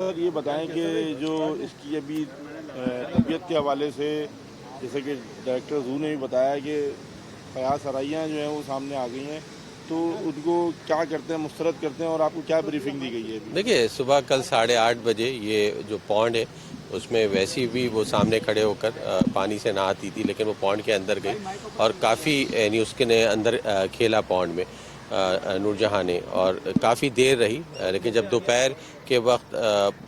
سر یہ بتائیں کہ جو اس کی ابھی طبیعت کے حوالے سے جیسے کہ ڈائریکٹر زو نے بھی بتایا کہ فیاض سرائیاں جو ہیں وہ سامنے آ گئی ہیں، تو ان کو کیا کرتے ہیں، مسترد کرتے ہیں، اور آپ کو کیا بریفنگ دی گئی ہے ابھی؟ دیکھیے صبح کل 8:30 بجے یہ جو پونڈ ہے اس میں ویسی بھی وہ سامنے کھڑے ہو کر پانی سے نہ آتی تھی، لیکن وہ پونڈ کے اندر گئی اور کافی اس کے نے اندر کھیلا پونڈ میں نور جہاں نے، اور کافی دیر رہی، لیکن جب دوپہر کے وقت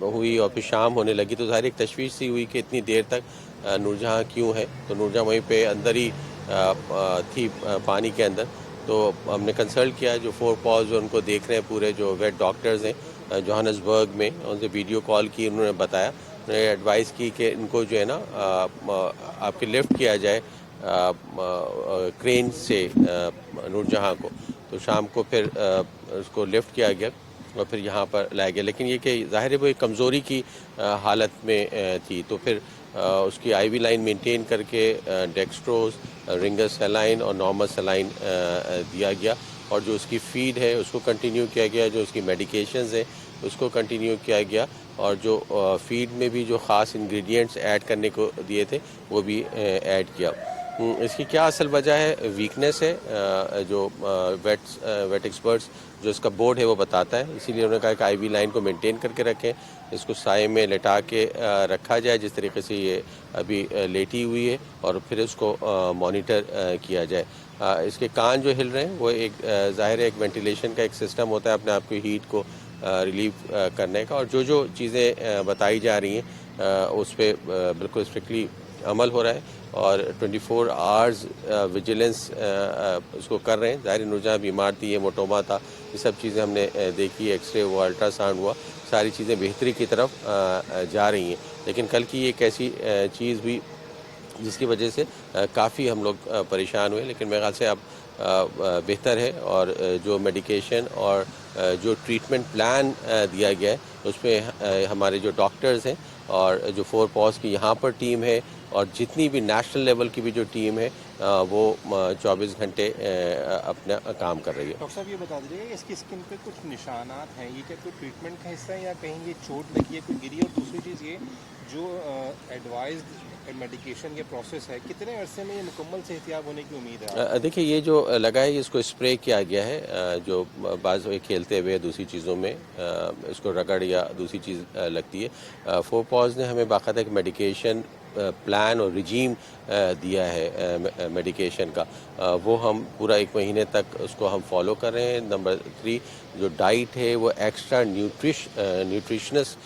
ہوئی اور پھر شام ہونے لگی تو ظاہر ایک تشویش سی ہوئی کہ اتنی دیر تک نور جہاں کیوں ہے. تو نور جہاں وہیں پہ اندر ہی تھی پانی کے اندر. تو ہم نے کنسلٹ کیا جو 4 پاز جو ان کو دیکھ رہے ہیں پورے جو ویٹ ڈاکٹرز ہیں جوہانسبرگ میں، ان سے ویڈیو کال کی، انہوں نے بتایا، انہوں نے ایڈوائز کی کہ ان کو جو ہے نا آپ کے لفٹ کیا جائے کرین سے نور جہاں کو. تو شام کو پھر اس کو لفٹ کیا گیا اور پھر یہاں پر لایا گیا، لیکن یہ کہ ظاہر ہے وہ ایک کمزوری کی حالت میں تھی. تو پھر اس کی آئی وی لائن مینٹین کر کے ڈیکسٹروز، رنگر سیلائن اور نارمل سیلائن دیا گیا، اور جو اس کی فیڈ ہے اس کو کنٹینیو کیا گیا، جو اس کی میڈیکیشنز ہیں اس کو کنٹینیو کیا گیا، اور جو فیڈ میں بھی جو خاص انگریڈینٹس ایڈ کرنے کو دیے تھے وہ بھی ایڈ کیا. اس کی کیا اصل وجہ ہے؟ ویکنس ہے، جو ویٹ ایکسپرٹس جو اس کا بورڈ ہے وہ بتاتا ہے، اسی لیے انہوں نے کہا کہ آئی وی لائن کو مینٹین کر کے رکھیں، اس کو سائے میں لٹا کے رکھا جائے جس طریقے سے یہ ابھی لیٹی ہوئی ہے، اور پھر اس کو مانیٹر کیا جائے. اس کے کان جو ہل رہے ہیں وہ ایک ظاہر ہے ایک وینٹیلیشن کا ایک سسٹم ہوتا ہے اپنے آپ کو ہیٹ کو ریلیو کرنے کا، اور جو چیزیں بتائی جا رہی ہیں اس پہ بالکل اسٹرکٹلی عمل ہو رہا ہے، اور 24 آورز ویجیلنس اس کو کر رہے ہیں. ظاہر نور جہاں بیمار تھی، یہ موٹوما تھا، یہ سب چیزیں ہم نے دیکھی، ایکس رے ہوا، الٹرا ساؤنڈ ہوا، ساری چیزیں بہتری کی طرف جا رہی ہیں. لیکن کل کی ایک ایسی چیز بھی جس کی وجہ سے کافی ہم لوگ پریشان ہوئے، لیکن میرے خیال سے اب بہتر ہے، اور جو میڈیکیشن اور جو ٹریٹمنٹ پلان دیا گیا ہے اس پہ ہمارے جو ڈاکٹرز ہیں اور جو 4 پاز کی یہاں پر ٹیم ہے اور جتنی بھی نیشنل لیول کی بھی جو ٹیم ہے وہ 24 گھنٹے اپنا کام کر رہی ہے. ڈاکٹر صاحب یہ بتا دیجیے کہ اس کی اسکن پہ کچھ نشانات ہیں، یہ کیا کوئی ٹریٹمنٹ کا حصہ ہے یا کہیں یہ چوٹ لگی ہے، کوئی گری؟ اور دوسری چیز یہ جو ایڈوائزڈ میڈیکیشن کے پروسیس ہے، کتنے عرصے میں یہ مکمل صحتیاب ہونے کی امید ہے؟ دیکھیے یہ جو لگا ہے اس کو اسپرے کیا گیا ہے، جو بعض کھیلتے ہوئے دوسری چیزوں میں اس کو رگڑ یا دوسری چیز لگتی ہے. 4 پاز نے ہمیں باقاعدہ ایک میڈیکیشن پلان اور رجیم دیا ہے میڈیکیشن کا، وہ ہم پورا 1 مہینے تک اس کو ہم فالو کر رہے ہیں. نمبر 3 جو ڈائٹ ہے وہ ایکسٹرا نیوٹریشنس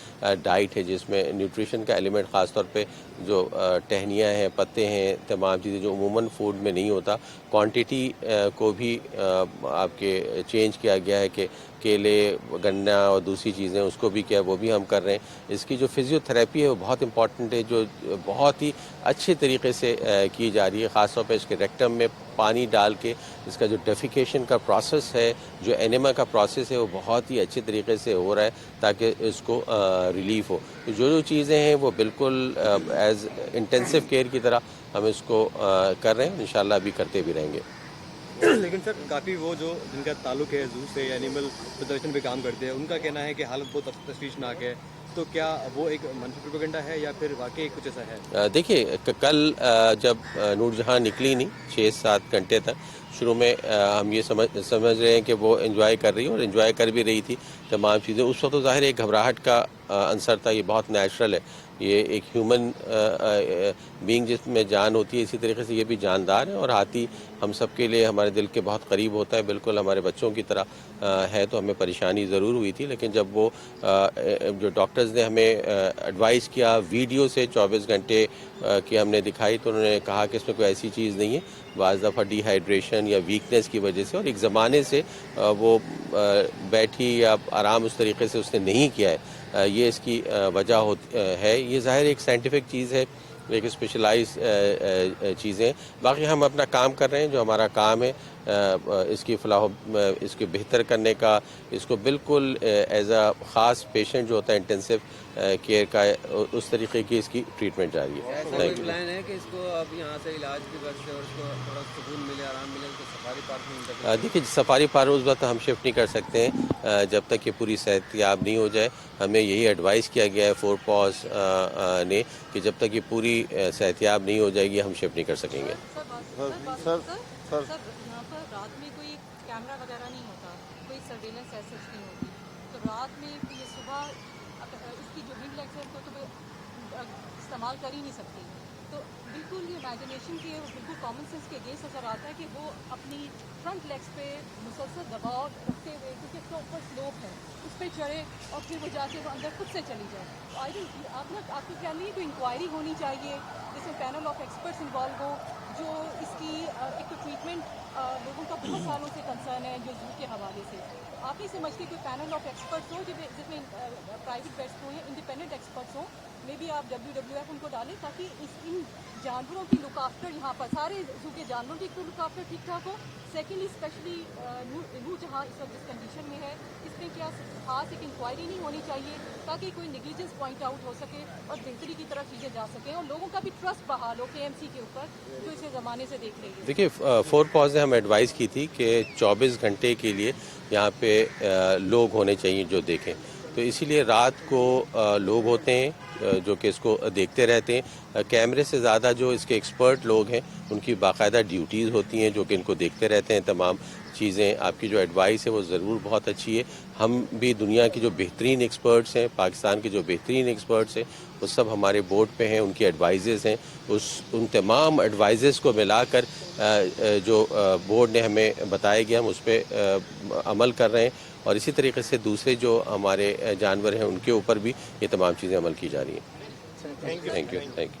ڈائٹ ہے، جس میں نیوٹریشن کا ایلیمنٹ خاص طور پہ جو ٹہنیاں ہیں، پتے ہیں، تمام چیزیں جو عموماً فوڈ میں نہیں ہوتا، کوانٹٹی کو بھی آپ کے چینج کیا گیا ہے کہ کیلے، گنا اور دوسری چیزیں اس کو بھی کیا وہ بھی ہم کر رہے ہیں. اس کی جو فزیو تھراپی ہے وہ بہت امپورٹنٹ ہے، جو بہت ہی اچھے طریقے سے کی جا رہی ہے، خاص طور پہ اس کے ریکٹم میں پانی ڈال کے اس کا جو ڈیفیکیشن کا پروسیس ہے، جو اینیما کا پروسیس ہے وہ بہت ہی اچھے طریقے سے ہو رہا ہے تاکہ اس کو ریلیف ہو. جو چیزیں ہیں وہ بالکل ایز انٹینسیو کیئر کی طرح ہم اس کو کر رہے ہیں، انشاءاللہ ابھی کرتے بھی رہیں گے. لیکن سر کافی وہ جو جن کا تعلق ہے زو سے، اینیمل پروٹیکشن پہ کام کرتے ہیں، ان کا کہنا ہے کہ حالت بہت تشویشناک ہے. تو کیا وہ ایک منفی پروپیگنڈا ہے یا پھر واقعی کچھ ایسا ہے؟ دیکھیے کل جب نور جہاں نکلی نہیں 6-7 گھنٹے تک، شروع میں ہم یہ سمجھ رہے ہیں کہ وہ انجوائے کر رہی اور انجوائے کر بھی رہی تھی تمام چیزیں. اس وقت تو ظاہر ایک گھبراہٹ کا عنصر تھا، یہ بہت نیچرل ہے، یہ ایک ہیومن بینگ جس میں جان ہوتی ہے، اسی طریقے سے یہ بھی جاندار ہے، اور ہاتھی ہم سب کے لیے ہمارے دل کے بہت قریب ہوتا ہے، بالکل ہمارے بچوں کی طرح ہے. تو ہمیں پریشانی ضرور ہوئی تھی، لیکن جب وہ جو ڈاکٹرز نے ہمیں ایڈوائز کیا ویڈیو سے 24 گھنٹے کی ہم نے دکھائی، تو انہوں نے کہا کہ اس میں کوئی ایسی چیز نہیں ہے، بعض دفعہ ڈی ہائیڈریشن یا ویکنس کی وجہ سے، اور ایک زمانے سے وہ بیٹھی یا آرام اس طریقے سے اس نے نہیں کیا ہے، یہ اس کی وجہ ہے. یہ ظاہر ایک سائنٹیفک چیز ہے، ایک اسپیشلائز چیزیں. باقی ہم اپنا کام کر رہے ہیں، جو ہمارا کام ہے اس کی فلاح اس کے بہتر کرنے کا، اس کو بالکل ایز اے خاص پیشنٹ جو ہوتا ہے انٹینسو کیئر کا، اس طریقے کی اس کی ٹریٹمنٹ جاری ہے. Thank you. پلان ہے کہ اس کو اب یہاں سے علاج کی وجہ سے اور اس کو تھوڑا سکون ملے، آرام ملے، اس کو سفاری پارک میں منتقل دیکھیے سفاری پارک اس وقت ہم شفٹ نہیں کر سکتے ہیں جب تک یہ پوری صحت یاب نہیں ہو جائے. ہمیں یہی ایڈوائز کیا گیا ہے فور پاز نے کہ جب تک یہ پوری صحت یاب نہیں ہو جائے گی ہم شفٹ نہیں کر سکیں گے. سر یہاں پر رات میں کوئی کیمرہ وغیرہ نہیں ہوتا، کوئی سرویلنس ایسے نہیں ہوتی، تو رات میں یہ صبح اس کی جو ونگ لیگس ہے تو استعمال کر ہی نہیں سکتی. تو بالکل یہ امیجنیشن کے بالکل کامن سینس کے اگینسٹ نظر آتا ہے کہ وہ اپنی فرنٹ لیگس پہ مسلسل دباؤ رکھتے ہوئے، کیونکہ اس کے اوپر سلوپ ہے، اس پہ چڑھے اور پھر وہ جا کے وہ اندر خود سے چلی جائے. آپ کو خیال نہیں ہے کوئی انکوائری ہونی چاہیے جس میں پینل آف ایکسپرٹس انوالو ہو، جو اس کی ایک تو ٹریٹمنٹ لوگوں کا بہت سالوں سے کنسرن ہے جو زو کے حوالے سے. آپ نہیں سمجھتے کوئی پینل آف ایکسپرٹس ہو جس میں پرائیویٹ بیٹس ہوں یا انڈیپینڈنٹ ایکسپرٹس ہوں، میں بھی آپ WWF ان کو ڈالیں تاکہ ان جانوروں کی لک آفٹر یہاں پر سارے زو کے جانوروں کی لک آفٹر ٹھیک ٹھاک ہو. سیکنڈلی اسپیشلی نور جہاں اس وقت جس کنڈیشن میں ہے اس میں کیا خاص ایک انکوائری نہیں ہونی چاہیے تاکہ کوئی نیگلیجنس پوائنٹ آؤٹ ہو سکے اور بہتری کی طرف چیزیں جا سکیں اور لوگوں کا بھی ٹرسٹ بحال ہو KMC کے اوپر جو اسے زمانے سے دیکھ رہی ہے. دیکھیے فور پاز نے ہم ایڈوائز کی تھی کہ 24 گھنٹے کے لیے یہاں پہ لوگ ہونے چاہیے جو دیکھیں. تو اسی لیے رات کو لوگ ہوتے ہیں جو کہ اس کو دیکھتے رہتے ہیں. کیمرے سے زیادہ جو اس کے ایکسپرٹ لوگ ہیں ان کی باقاعدہ ڈیوٹیز ہوتی ہیں جو کہ ان کو دیکھتے رہتے ہیں تمام چیزیں. آپ کی جو ایڈوائس ہے وہ ضرور بہت اچھی ہے. ہم بھی دنیا کی جو بہترین ایکسپرٹس ہیں، پاکستان کے جو بہترین ایکسپرٹس ہیں وہ سب ہمارے بورڈ پہ ہیں، ان کی ایڈوائزز ہیں. ان تمام ایڈوائزز کو ملا کر جو بورڈ نے ہمیں بتایا گیا ہم اس پہ عمل کر رہے ہیں اور اسی طریقے سے دوسرے جو ہمارے جانور ہیں ان کے اوپر بھی یہ تمام چیزیں عمل کی جا رہی ہیں. Thank you.